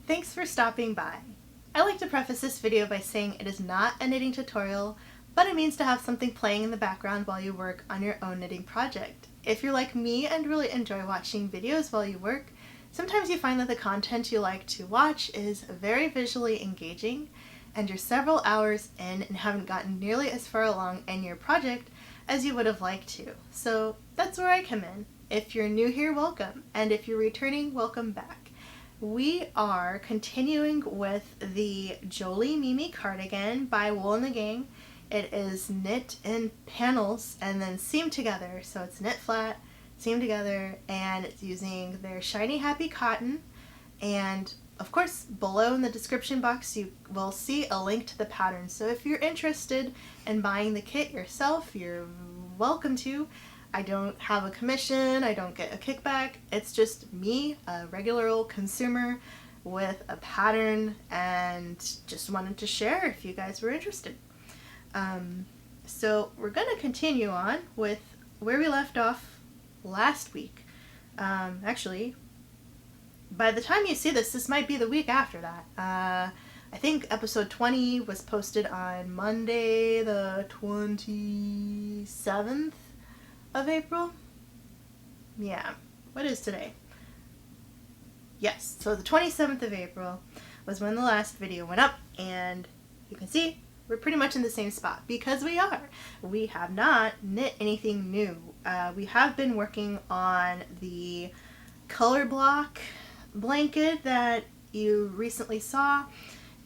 Thanks for stopping by. I like to preface this video by saying it is not a knitting tutorial, but it means to have something playing in the background while you work on your own knitting project. If you're like me and really enjoy watching videos while you work, sometimes you find that the content you like to watch is very visually engaging, and you're several hours in and haven't gotten nearly as far along in your project as you would have liked to. So that's where I come in. If you're new here, welcome, and if you're returning, welcome back. We are continuing with the Jolie Mimi Cardigan by Wool and the Gang. It is knit in panels and then seamed together, so it's knit flat, seamed together, and it's using their shiny happy cotton. And of course, below in the description box you will see a link to the pattern, so if you're interested in buying the kit yourself, you're welcome to. I don't have a commission, I don't get a kickback, it's just me, a regular old consumer with a pattern, and just wanted to share if you guys were interested. So we're going to continue on with where we left off last week. Actually, by the time you see this, this might be the week after that. I think episode 20 was posted on Monday the 27th of April? Yeah. What is today? Yes, so the 27th of April was when the last video went up, and you can see we're pretty much in the same spot because we are. We have not knit anything new. We have been working on the color block blanket that you recently saw,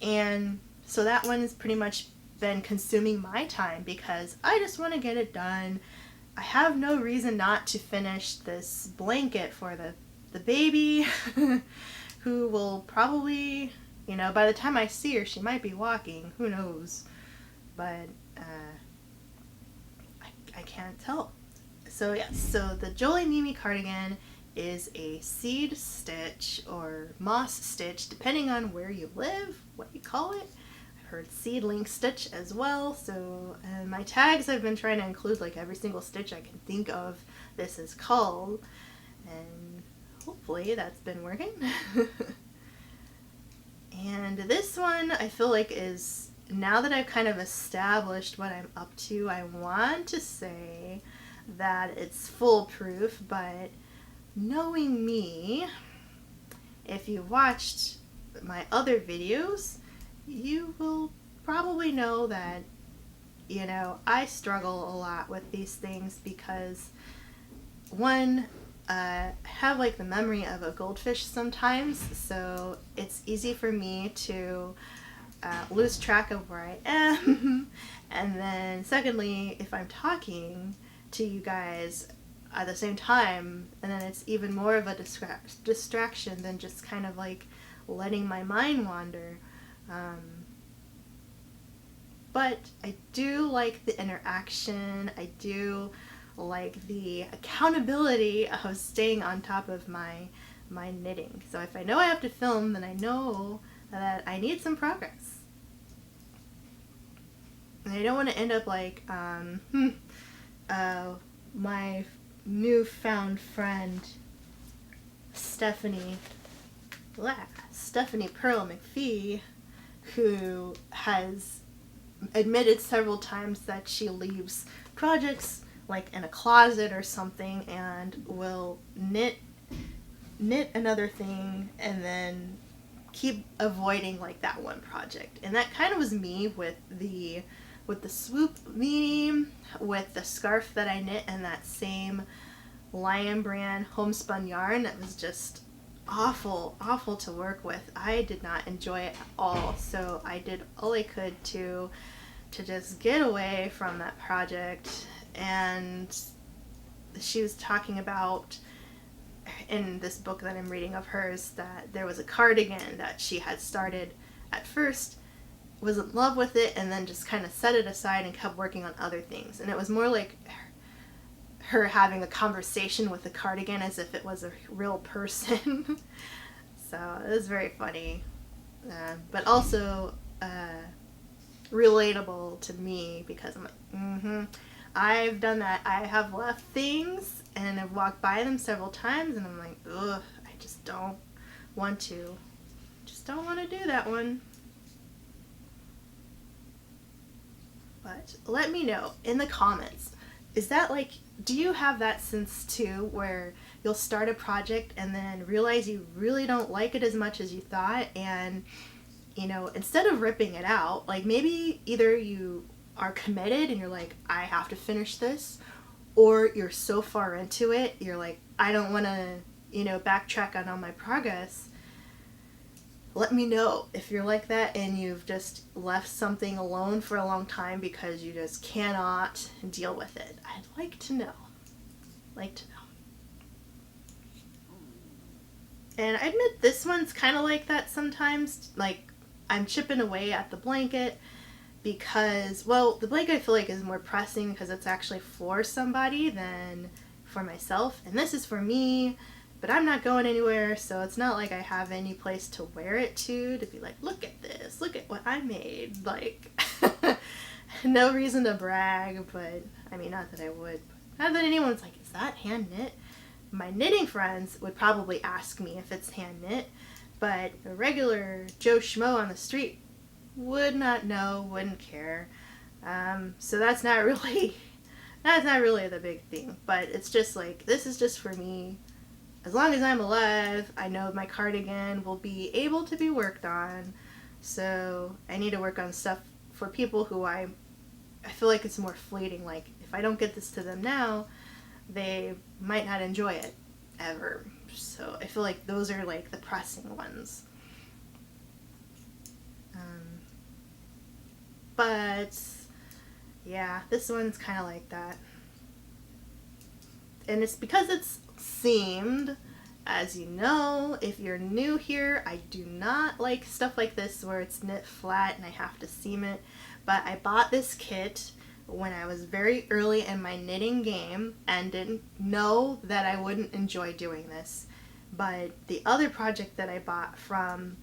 and so that one has pretty much been consuming my time because I just want to get it done. I have no reason not to finish this blanket for the baby who will probably, you know, by the time I see her, she might be walking. Who knows? But I can't tell. So yes, so the Jolie Mimi Cardigan is a seed stitch or moss stitch, depending on where you live, what you call it. Heard seedling stitch as well, so my tags I've been trying to include like every single stitch I can think of this is called, and hopefully that's been working. And this one I feel like is, now that I've kind of established what I'm up to, I want to say that it's foolproof, but knowing me, if you watched my other videos, you will probably know that, you know, I struggle a lot with these things because, one, I have like the memory of a goldfish sometimes, so it's easy for me to lose track of where I am. And then secondly, if I'm talking to you guys at the same time, and then it's even more of a distraction than just kind of like letting my mind wander. But I do like the interaction, I do like the accountability of staying on top of my knitting. So if I know I have to film, then I know that I need some progress. And I don't want to end up like my newfound friend Stephanie Pearl McPhee, who has admitted several times that she leaves projects like in a closet or something and will knit another thing and then keep avoiding like that one project. And that kind of was me with the swoop meme, with the scarf that I knit in that same Lion brand homespun yarn that was just awful to work with. I did not enjoy it at all, so I did all I could to just get away from that project. And she was talking about in this book that I'm reading of hers that there was a cardigan that she had started at first, was in love with it, and then just kind of set it aside and kept working on other things. And it was more like her having a conversation with the cardigan as if it was a real person. So it was very funny, but also relatable to me because I'm like, I've done that. I have left things and I've walked by them several times and I'm like, ugh, I just don't want to. Just don't want to do that one. But let me know in the comments. Is that like, do you have that sense too, where you'll start a project and then realize you really don't like it as much as you thought, and you know, instead of ripping it out, like maybe either you are committed and you're like, I have to finish this, or you're so far into it, you're like, I don't want to, you know, backtrack on all my progress. Let me know if you're like that and you've just left something alone for a long time because you just cannot deal with it. I'd like to know. And I admit this one's kind of like that sometimes. Like, I'm chipping away at the blanket because, well, the blanket I feel like is more pressing because it's actually for somebody than for myself. And this is for me, but I'm not going anywhere, so it's not like I have any place to wear it to be like, look at this, look at what I made. Like, no reason to brag, but I mean, not that I would. Not that anyone's like, is that hand knit? My knitting friends would probably ask me if it's hand knit, but a regular Joe Schmo on the street would not know, wouldn't care. So that's not really the big thing. But it's just like, this is just for me. As long as I'm alive, I know my cardigan will be able to be worked on. So I need to work on stuff for people who I feel like it's more fleeting. Like, if I don't get this to them now, they might not enjoy it ever. So I feel like those are like the pressing ones. But yeah, this one's kind of like that. And it's because it's seamed. As you know, if you're new here, I do not like stuff like this where it's knit flat and I have to seam it. But I bought this kit when I was very early in my knitting game and didn't know that I wouldn't enjoy doing this. But the other project that I bought from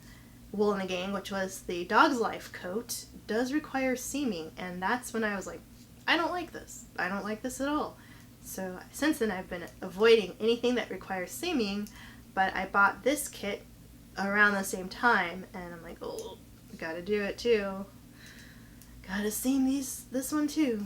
Wool and the Gang, which was the Dog's Life coat, does require seaming, and that's when I was like, I don't like this. I don't like this at all. So since then I've been avoiding anything that requires seaming, but I bought this kit around the same time, and I'm like, oh, gotta do it too. Gotta seam this one too.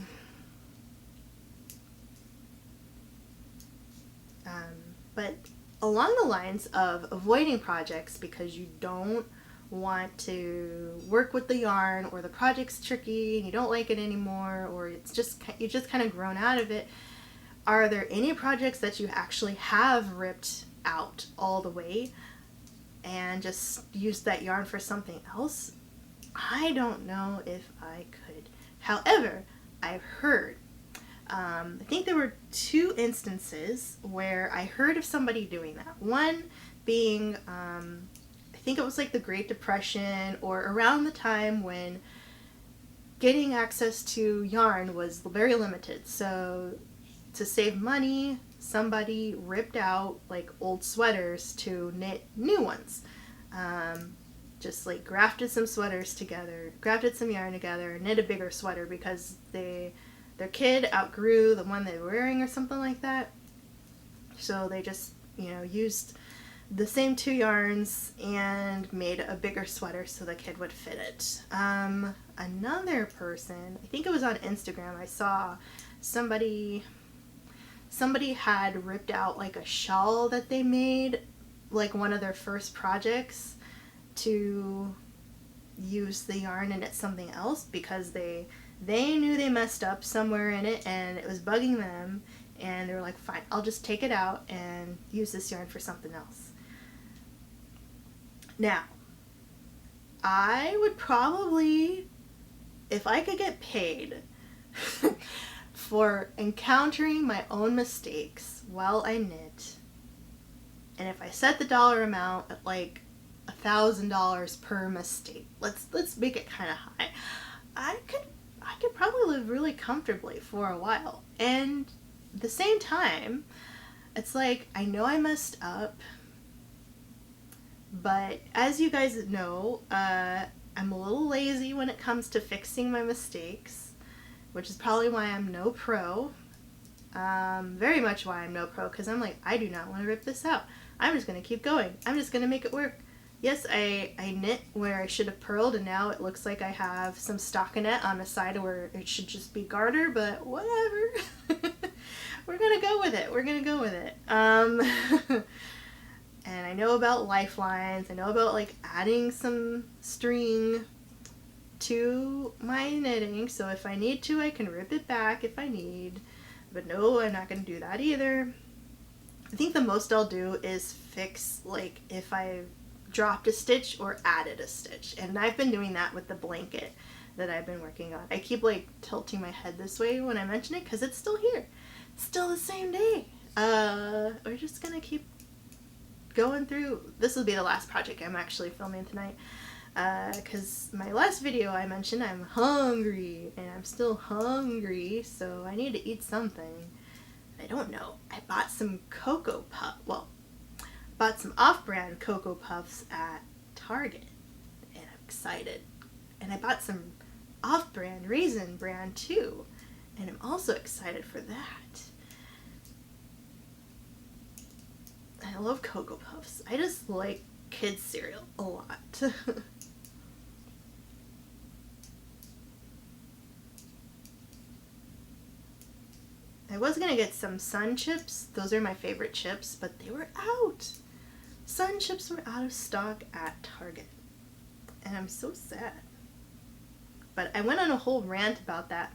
But along the lines of avoiding projects because you don't want to work with the yarn, or the project's tricky and you don't like it anymore, or you just kind of grown out of it, are there any projects that you actually have ripped out all the way and just used that yarn for something else? I don't know if I could. However, I've heard, I think there were 2 instances where I heard of somebody doing that. One being, I think it was like the Great Depression, or around the time when getting access to yarn was very limited. So to save money, somebody ripped out like old sweaters to knit new ones. Just like grafted some sweaters together, grafted some yarn together, knit a bigger sweater because their kid outgrew the one they were wearing or something like that. So they just, used the same 2 yarns and made a bigger sweater so the kid would fit it. Another person, I think it was on Instagram, I saw somebody had ripped out like a shawl that they made, like one of their first projects, to use the yarn and knit something else because they knew they messed up somewhere in it and it was bugging them, and they were like, fine, I'll just take it out and use this yarn for something else. Now, I would probably, if I could get paid for encountering my own mistakes while I knit, and if I set the dollar amount at like $1,000 per mistake, let's make it kind of high, I could probably live really comfortably for a while. And at the same time, it's like, I know I messed up, but as you guys know, I'm a little lazy when it comes to fixing my mistakes, which is probably why I'm no pro. Very much why I'm no pro, because I'm like, I do not want to rip this out. I'm just going to keep going. I'm just going to make it work. Yes, I knit where I should have purled, and now it looks like I have some stockinette on the side where it should just be garter, but whatever. We're gonna go with it. We're gonna go with it. And I know about lifelines. I know about like adding some string to my knitting, so if I need to, I can rip it back if I need. But no, I'm not gonna do that either. I think the most I'll do is fix like if I dropped a stitch or added a stitch, and I've been doing that with the blanket that I've been working on. I keep like tilting my head this way when I mention it because it's still here. It's still the same day. We're just gonna keep going through. This will be the last project I'm actually filming tonight, because my last video I mentioned I'm hungry, and I'm still hungry, so I need to eat something. I don't know. I bought some Cocoa Puff. Well, bought some off-brand Cocoa Puffs at Target, and I'm excited. And I bought some off-brand Raisin Bran too, and I'm also excited for that. I love Cocoa Puffs. I just like kids cereal a lot. I was gonna get some Sun Chips. Those are my favorite chips, but they were out. Sun Chips were out of stock at Target, and I'm so sad. But I went on a whole rant about that,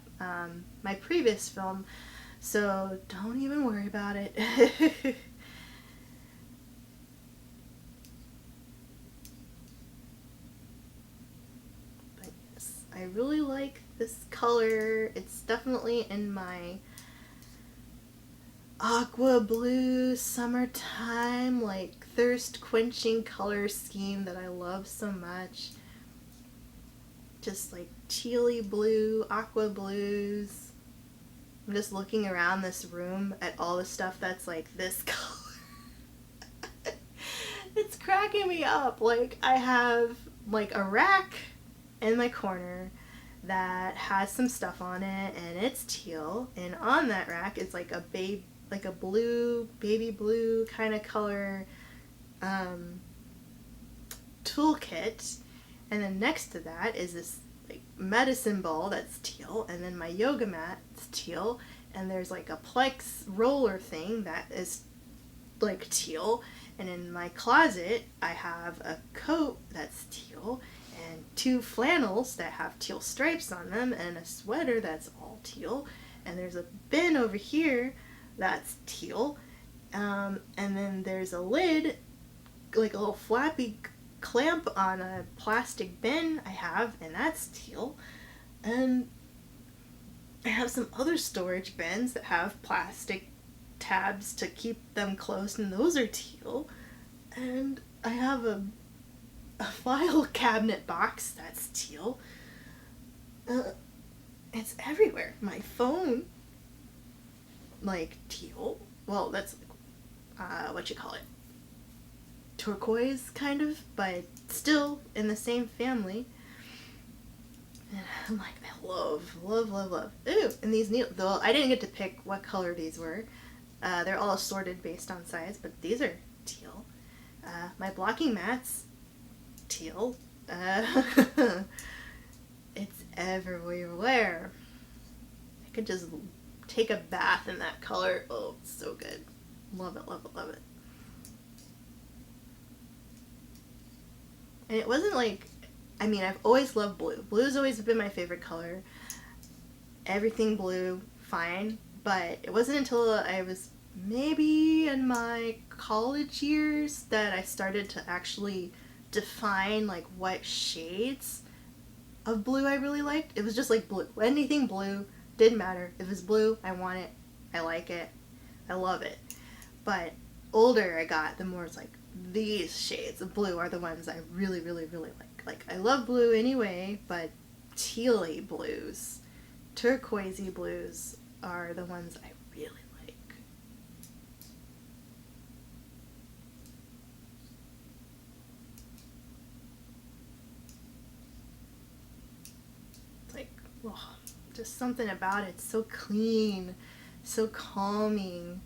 my previous film, so don't even worry about it. But yes, I really like this color. It's definitely in my aqua blue summertime like thirst quenching color scheme that I love so much. Just like tealy blue, aqua blues. I'm just looking around this room at all the stuff that's like this color. It's cracking me up. Like I have like a rack in my corner that has some stuff on it, and it's teal, and on that rack is like a blue, baby blue kind of color toolkit, and then next to that is this like medicine ball that's teal, and then my yoga mat is teal, and there's like a Plex roller thing that is like teal, and in my closet I have a coat that's teal, and 2 flannels that have teal stripes on them, and a sweater that's all teal, and there's a bin over here that's teal, and then there's a lid, like a little flappy clamp on a plastic bin I have, and that's teal, and I have some other storage bins that have plastic tabs to keep them closed, and those are teal, and I have a file cabinet box that's teal. It's everywhere. My phone, like teal. Well, that's what you call it, turquoise kind of, but still in the same family. And I'm like, I love. Ooh, and these needles, though I didn't get to pick what color these were. They're all assorted based on size, but these are teal. My blocking mats, teal. It's everywhere. I could just take a bath in that color. Oh, it's so good. Love it. And it wasn't like, I mean, I've always loved blue. Blue's always been my favorite color. Everything blue, fine. But it wasn't until I was maybe in my college years that I started to actually define like what shades of blue I really liked. It was just like blue. Anything blue, didn't matter. If it's blue, I want it. I like it. I love it. But older I got, the more it's like, these shades of blue are the ones I really like. Like, I love blue anyway, but tealy blues, turquoisey blues are the ones I really like. It's like, oh, just something about it. It's so clean, so calming.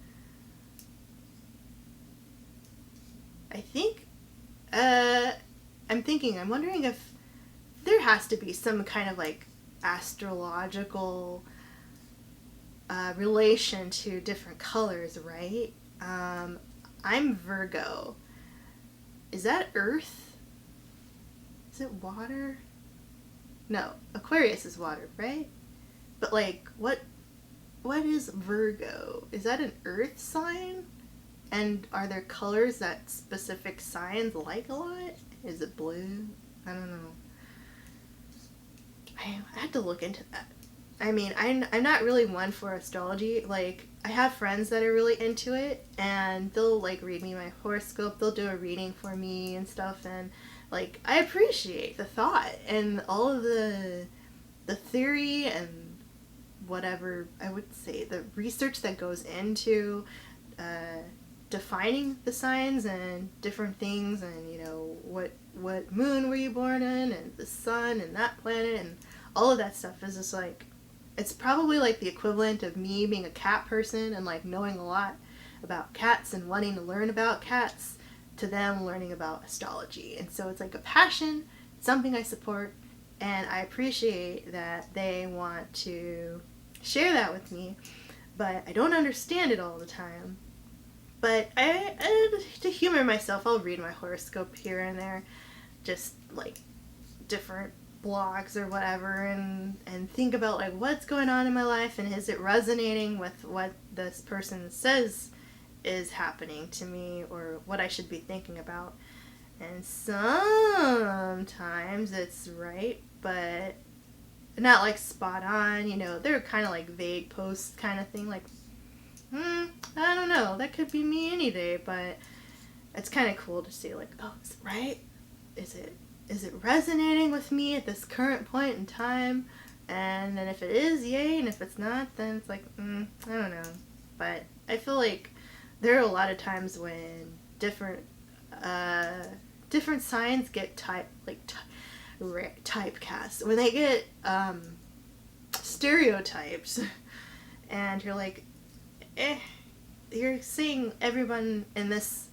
I think I'm wondering if there has to be some kind of like astrological relation to different colors, right? I'm Virgo. Is that Earth? Is it water? No, Aquarius is water, right? But like, what is Virgo? Is that an Earth sign? And are there colors that specific signs like a lot? Is it blue? I don't know. I had to look into that. I mean, I'm not really one for astrology. Like, I have friends that are really into it, and they'll, like, read me my horoscope. They'll do a reading for me and stuff, and, like, I appreciate the thought and all of the theory and whatever, I would say, the research that goes into defining the signs and different things, and, you know, what moon were you born in, and the sun, and that planet, and all of that stuff is just, like, it's probably like the equivalent of me being a cat person and like knowing a lot about cats and wanting to learn about cats to them learning about astrology. And so it's like a passion, something I support, and I appreciate that they want to share that with me, but I don't understand it all the time. But to humor myself, I'll read my horoscope here and there, just like different blogs or whatever, and think about like what's going on in my life, and is it resonating with what this person says is happening to me, or what I should be thinking about. And sometimes it's right, but not like spot on, you know. They're kind of like vague posts kind of thing, like I don't know, that could be me any day. But it's kind of cool to see like, oh, is it right? Is it resonating with me at this current point in time? And then if it is, yay, and if it's not, then it's like, I don't know. But I feel like there are a lot of times when different signs get typecast, when they get stereotypes, and you're like, you're seeing everyone in this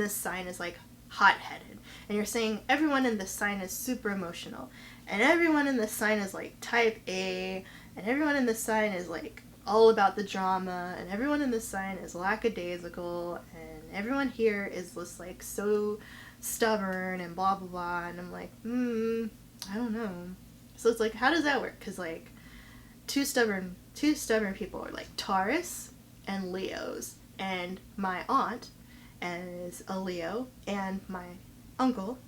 sign is like hot-headed, and you're saying everyone in this sign is super emotional, and everyone in this sign is like type A, and everyone in this sign is like all about the drama, and everyone in this sign is lackadaisical, and everyone here is just like so stubborn and blah blah blah. And I'm like, I don't know. So it's like, how does that work? Because like two stubborn people are like Taurus and Leos, and my aunt is a Leo, and my uncle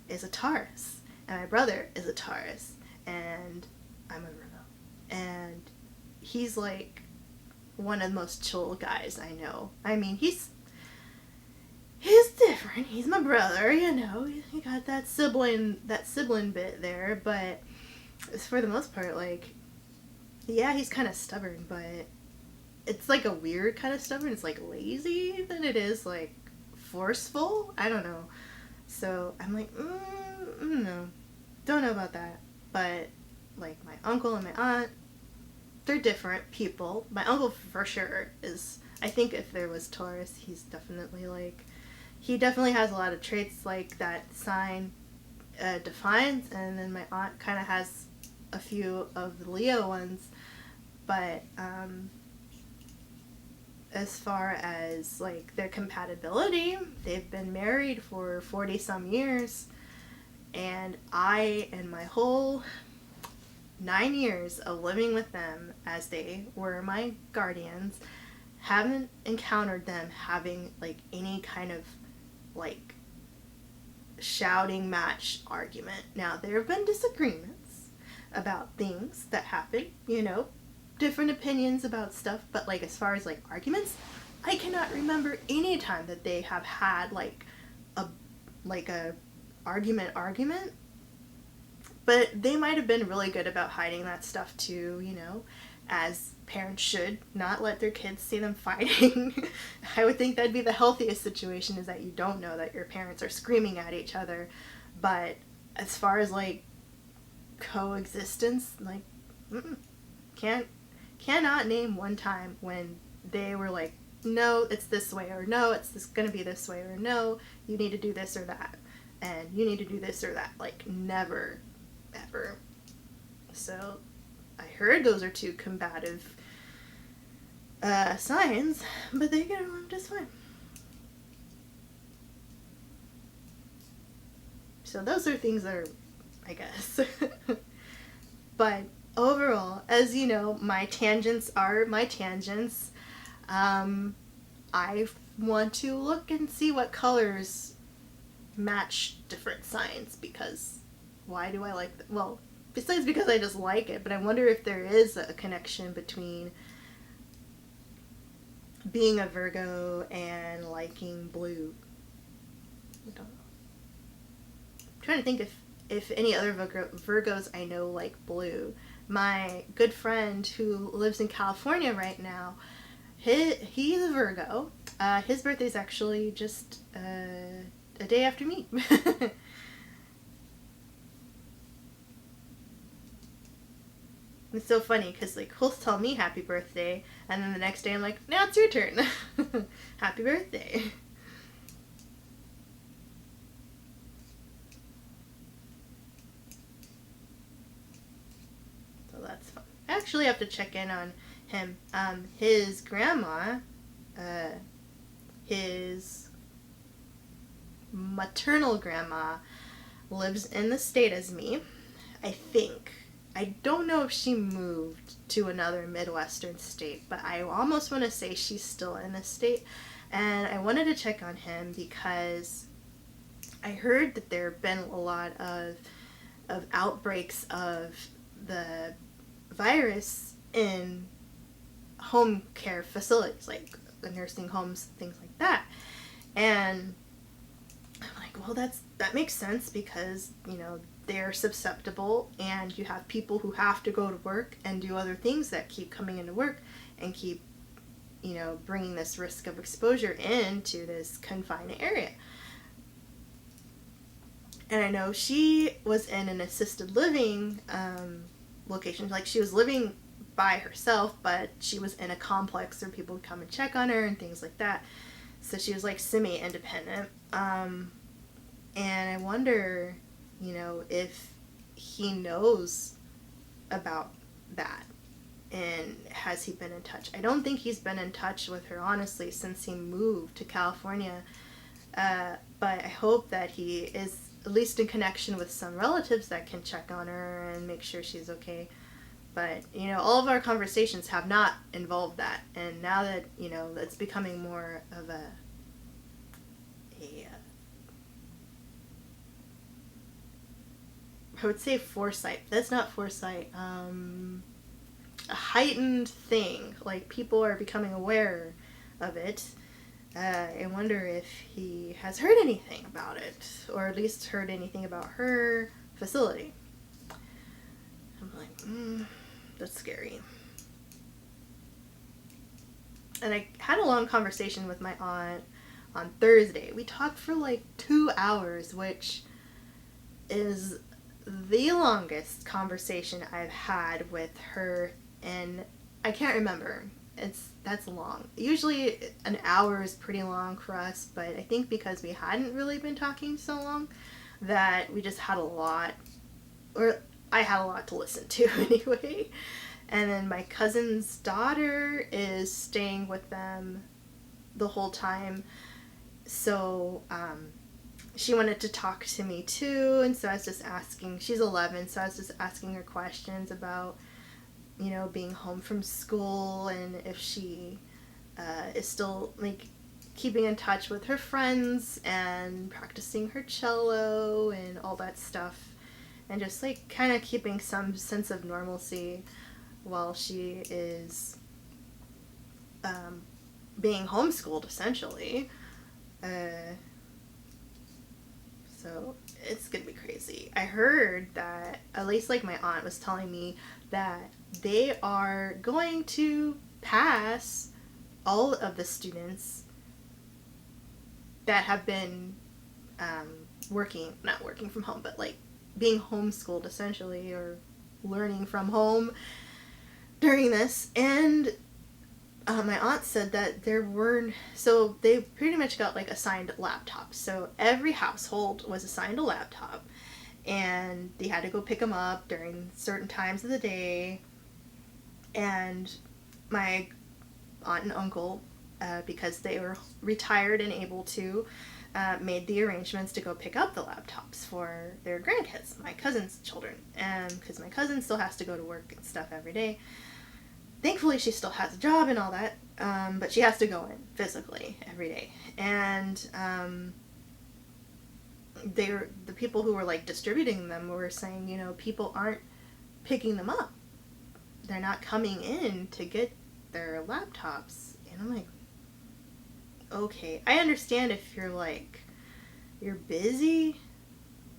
is a Taurus, and my brother is a Taurus, and I'm a Virgo. And he's like one of the most chill guys I know. I mean, he's different. He's my brother, you know. He got that sibling bit there, but for the most part, like, yeah, he's kind of stubborn, but it's like a weird kind of stubborn. It's like lazy than it is like forceful. I don't know. So I'm like, no, don't know about that. But like my uncle and my aunt, they're different people. My uncle for sure is, I think if there was Taurus, he's definitely like, he definitely has a lot of traits like that sign defines, and then my aunt kind of has a few of the Leo ones. But as far as like their compatibility, they've been married for 40 some years, and I, in my whole 9 years of living with them as they were my guardians, haven't encountered them having like any kind of like shouting match argument. Now, there have been disagreements about things that happen, you know, different opinions about stuff, but like as far as like arguments, I cannot remember any time that they have had like a argument. But they might have been really good about hiding that stuff too, you know, as parents should not let their kids see them fighting. I would think that'd be the healthiest situation, is that you don't know that your parents are screaming at each other. But as far as like coexistence, like cannot name one time when they were like, no, it's this way, or no, it's gonna be this way, or no, you need to do this or that. and you need to do this or that. Like, never, ever. So I heard those are two combative signs, but they get along just fine. So those are things that are, I guess. But overall, as you know, my tangents are my tangents. I want to look and see what colors match different signs, because why do I like them? Well, besides because I just like it, but I wonder if there is a connection between being a Virgo and liking blue. I don't know. I'm trying to think if any other Virgos I know like blue. My good friend who lives in California right now, he's a Virgo. His birthday's actually just a day after me. It's so funny because, like, he'll tell me happy birthday, and then the next day I'm like, now it's your turn. Happy birthday. So that's fun. I actually have to check in on him. His grandma, his maternal grandma, lives in the state as me, I think. I don't know if she moved to another Midwestern state, but I almost want to say she's still in the state. And I wanted to check on him because I heard that there have been a lot of outbreaks of the virus in home care facilities, like the nursing homes, things like that. And I'm like, well, that makes sense because, you know, they're susceptible, and you have people who have to go to work and do other things that keep coming into work and keep, you know, bringing this risk of exposure into this confined area. And I know she was in an assisted living location, like she was living by herself, but she was in a complex where people would come and check on her and things like that. So she was like semi-independent. And I wonder, you know, if he knows about that, and has he been in touch? I don't think he's been in touch with her, honestly, since he moved to California, but I hope that he is at least in connection with some relatives that can check on her and make sure she's okay. But, you know, all of our conversations have not involved that, and now that, you know, it's becoming more of a I would say foresight. That's not foresight. A heightened thing. Like, people are becoming aware of it. I wonder if he has heard anything about it, or at least heard anything about her facility. I'm like, that's scary. And I had a long conversation with my aunt on Thursday. We talked for like 2 hours, which is the longest conversation I've had with her, and I can't remember. That's long. Usually an hour is pretty long for us, but I think because we hadn't really been talking so long that we just had a lot, or I had a lot to listen to anyway. And then my cousin's daughter is staying with them the whole time, so she wanted to talk to me too, and so I was just asking, she's 11, so I was just asking her questions about, you know, being home from school, and if she is still, like, keeping in touch with her friends and practicing her cello and all that stuff, and just, like, kind of keeping some sense of normalcy while she is being homeschooled, essentially. So it's gonna be crazy. I heard that, at least like my aunt was telling me, that they are going to pass all of the students that have been not working from home, but like being homeschooled essentially, or learning from home during this. And my aunt said that there weren't, so they pretty much got like assigned laptops. So every household was assigned a laptop, and they had to go pick them up during certain times of the day. And my aunt and uncle, because they were retired and able to, made the arrangements to go pick up the laptops for their grandkids, my cousin's children. And because my cousin still has to go to work and stuff every day. Thankfully, she still has a job and all that, but she has to go in physically every day. And the people who were like distributing them were saying, you know, people aren't picking them up. They're not coming in to get their laptops. And I'm like, okay, I understand if you're busy,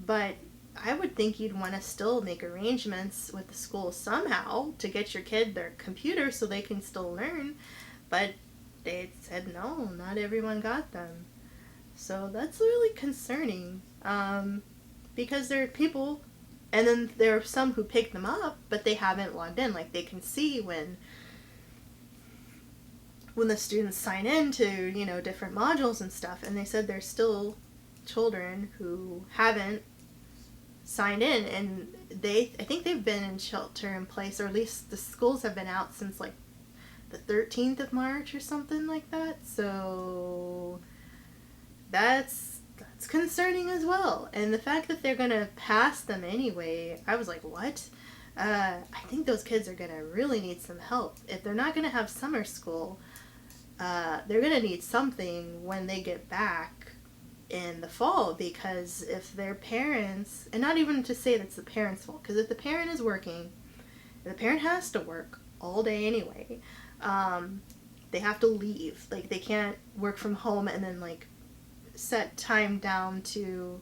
but I would think you'd want to still make arrangements with the school somehow to get your kid their computer so they can still learn. But they said no, not everyone got them. So that's really concerning, because there are people, and then there are some who pick them up, but they haven't logged in. Like, they can see when the students sign in to, you know, different modules and stuff, and they said there's still children who haven't signed in, and I think they've been in shelter in place, or at least the schools have been out since like the 13th of March or something like that. So that's concerning as well. And the fact that they're gonna pass them anyway, I was like, what? I think those kids are gonna really need some help. If they're not gonna have summer school, they're gonna need something when they get back in the fall, because if their parents, and not even to say that's the parents' fault, because if the parent is working, the parent has to work all day anyway, they have to leave. Like, they can't work from home and then like set time down to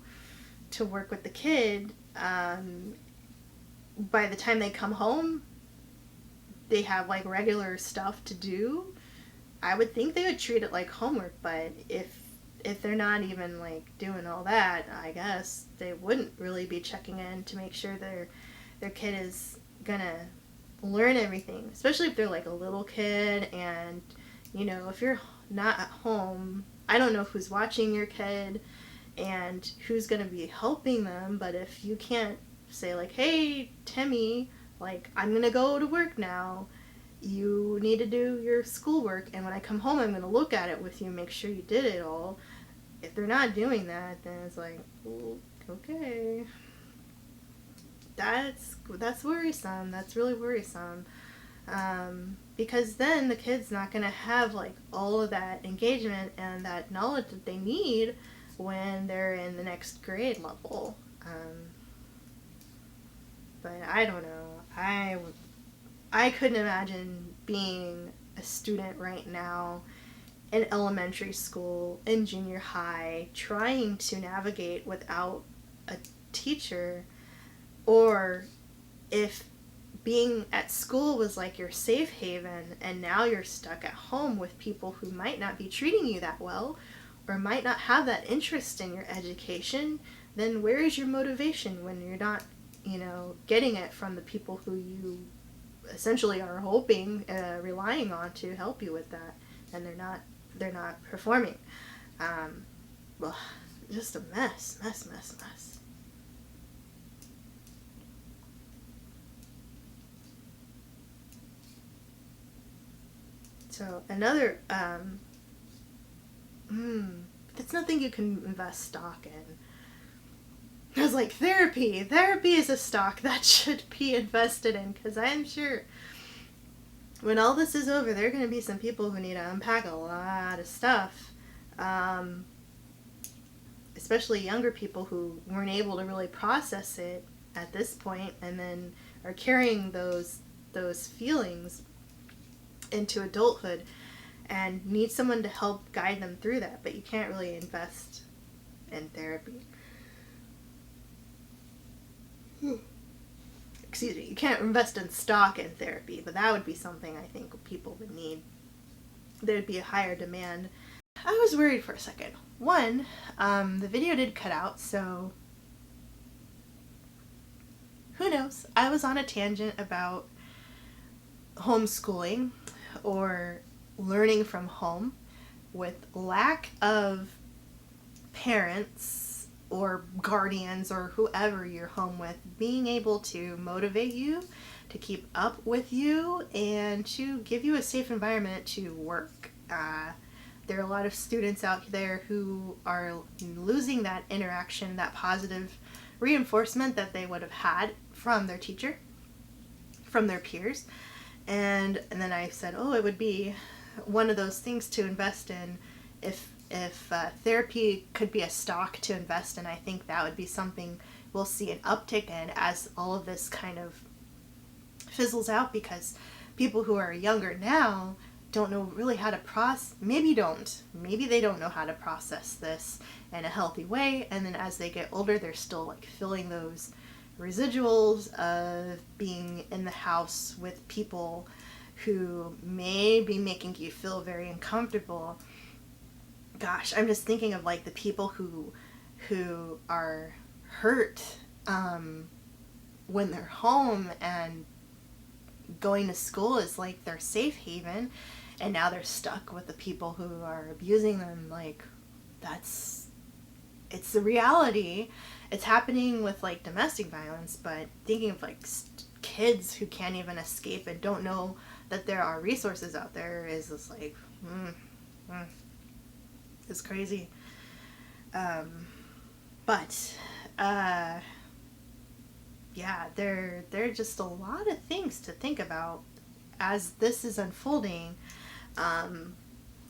work with the kid. By the time they come home, they have like regular stuff to do. I would think they would treat it like homework, but if they're not even like doing all that, I guess they wouldn't really be checking in to make sure their kid is gonna learn everything, especially if they're like a little kid. And you know, if you're not at home, I don't know who's watching your kid and who's gonna be helping them. But if you can't say like, hey Timmy, like, I'm gonna go to work now, you need to do your schoolwork, and when I come home I'm going to look at it with you, make sure you did it all. If they're not doing that, then it's like, okay, that's worrisome. That's really worrisome, because then the kid's not going to have like all of that engagement and that knowledge that they need when they're in the next grade level. But I don't know. I couldn't imagine being a student right now in elementary school, in junior high, trying to navigate without a teacher, or if being at school was like your safe haven and now you're stuck at home with people who might not be treating you that well or might not have that interest in your education. Then where is your motivation when you're not, you know, getting it from the people who you essentially are hoping, relying on to help you with that, and they're not performing. Well, just a mess. So another, it's nothing you can invest stock in. I was like, therapy is a stock that should be invested in, because I'm sure when all this is over, there are going to be some people who need to unpack a lot of stuff, especially younger people who weren't able to really process it at this point, and then are carrying those feelings into adulthood and need someone to help guide them through that. But you can't really invest in therapy. Excuse me, you can't invest in stock in therapy, but that would be something I think people would need. There'd be a higher demand. I was worried for a second. One, the video did cut out, so who knows? I was on a tangent about homeschooling, or learning from home with lack of parents or guardians or whoever you're home with being able to motivate you, to keep up with you, and to give you a safe environment to work. There are a lot of students out there who are losing that interaction, that positive reinforcement that they would have had from their teacher, from their peers. And then I said, oh, it would be one of those things to invest in. If therapy could be a stock to invest in, I think that would be something we'll see an uptick in as all of this kind of fizzles out, because people who are younger now don't know really how to maybe they don't know how to process this in a healthy way, and then as they get older they're still like feeling those residuals of being in the house with people who may be making you feel very uncomfortable. Gosh, I'm just thinking of like the people who are hurt when they're home, and going to school is like their safe haven, and now they're stuck with the people who are abusing them. Like, it's the reality. It's happening with like domestic violence, but thinking of like kids who can't even escape and don't know that there are resources out there is just like, it's crazy. But yeah, there are just a lot of things to think about as this is unfolding,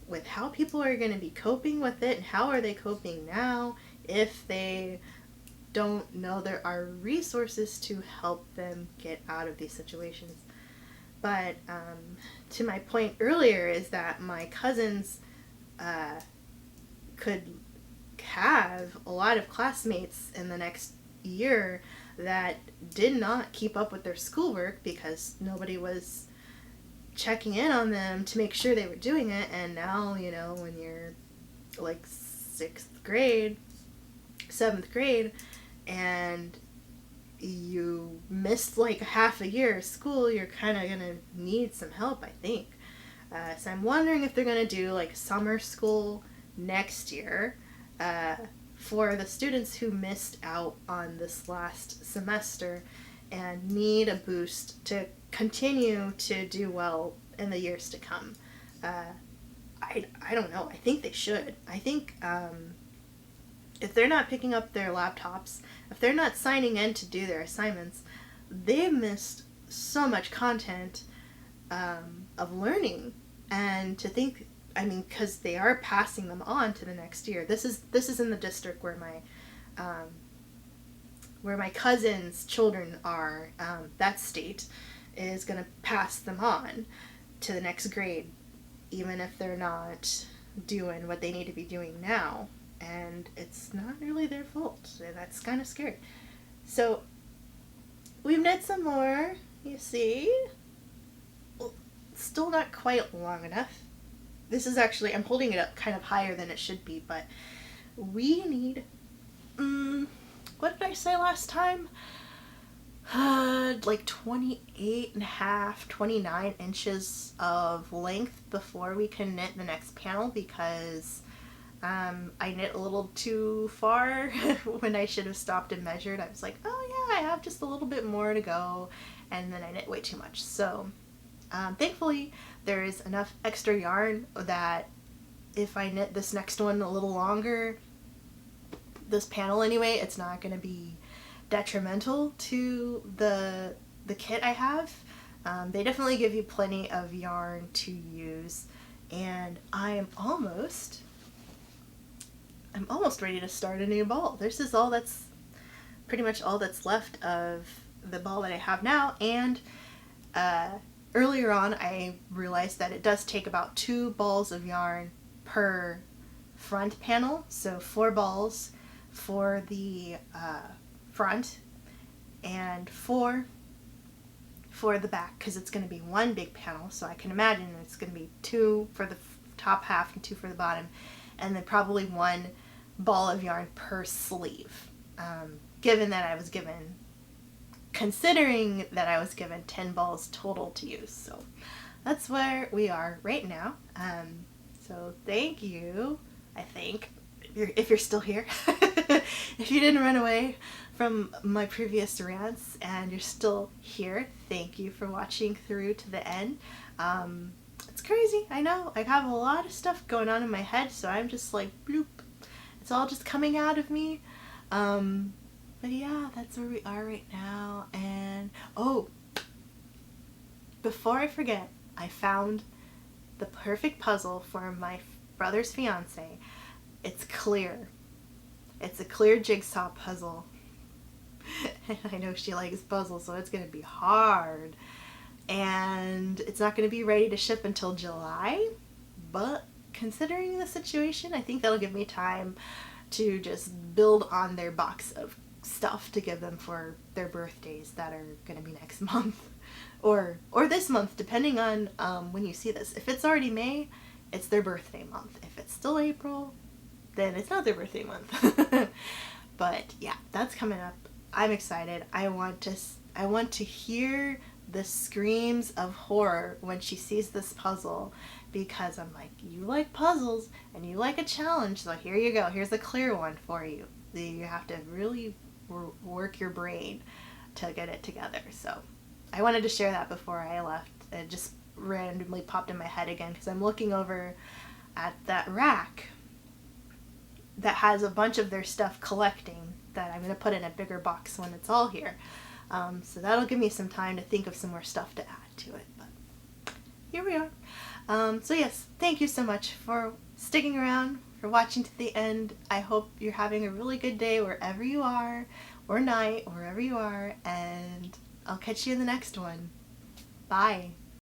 with how people are going to be coping with it, and how are they coping now if they don't know there are resources to help them get out of these situations. But to my point earlier is that my cousins could have a lot of classmates in the next year that did not keep up with their schoolwork because nobody was checking in on them to make sure they were doing it. And now, you know, when you're like 6th grade, 7th grade, and you missed like half a year of school, you're kind of gonna need some help, I think. So I'm wondering if they're gonna do like summer school next year for the students who missed out on this last semester and need a boost to continue to do well in the years to come. I don't know. I think they should. I think if they're not picking up their laptops, if they're not signing in to do their assignments, they've missed so much content of learning. And to think, I mean, because they are passing them on to the next year. This is in the district where my cousins' children are. That state is going to pass them on to the next grade, even if they're not doing what they need to be doing now. And it's not really their fault. So that's kind of scary. So we've knit some more, you see. Well, still not quite long enough. This is actually, I'm holding it up kind of higher than it should be, but we need, what did I say last time? Like 28 and a half, 29 inches of length before we can knit the next panel, because I knit a little too far when I should have stopped and measured. I was like, oh yeah, I have just a little bit more to go, and then I knit way too much. So thankfully there is enough extra yarn that if I knit this next one a little longer, this panel anyway, it's not going to be detrimental to the kit I have. They definitely give you plenty of yarn to use, and I'm almost ready to start a new ball. This is all that's pretty much all that's left of the ball that I have now. And earlier on I realized that it does take about 2 balls of yarn per front panel, so 4 balls for the front and 4 for the back, because it's going to be one big panel. So I can imagine it's going to be 2 for the top half and 2 for the bottom, and then probably 1 ball of yarn per sleeve, considering that I was given 10 balls total to use. So that's where we are right now. So thank you, I think, if you're still here. If you didn't run away from my previous rants and you're still here, thank you for watching through to the end. It's crazy, I know. I have a lot of stuff going on in my head, so I'm just like, bloop. It's all just coming out of me. But yeah, that's where we are right now. And, oh, before I forget, I found the perfect puzzle for my brother's fiance. It's clear. It's a clear jigsaw puzzle. I know she likes puzzles, so it's going to be hard. And it's not going to be ready to ship until July. But considering the situation, I think that'll give me time to just build on their box of stuff to give them for their birthdays that are going to be next month. Or this month, depending on when you see this. If it's already May, it's their birthday month. If it's still April, then it's not their birthday month. But yeah, that's coming up. I'm excited. I want to hear the screams of horror when she sees this puzzle, because I'm like, you like puzzles and you like a challenge, so here you go. Here's a clear one for you. You have to really work your brain to get it together. So I wanted to share that before I left. It just randomly popped in my head again because I'm looking over at that rack that has a bunch of their stuff collecting that I'm going to put in a bigger box when it's all here. So that'll give me some time to think of some more stuff to add to it. But here we are. So yes, thank you so much for sticking around, for watching to the end. I hope you're having a really good day wherever you are, or night, wherever you are, and I'll catch you in the next one. Bye.